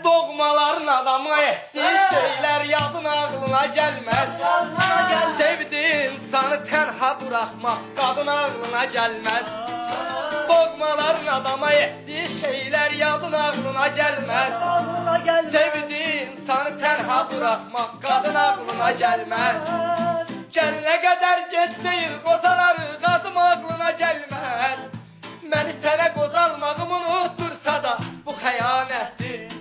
Doğmaların adamı etdiği şeyler yadın ağlına gelmez. Sevdiğin insanı tenha bırakmak kadın ağlına gelmez. Doğmaların adama etdiği şeyler yadın ağlına gelmez. Sevdiğin insanı tenha bırakmak kadın ağlına gelmez. Gəlinə qədər gec deyil qozaları qadım ağlına gəlməz. Məni sənə qozalmağım unuttursa da bu xəyanətdir.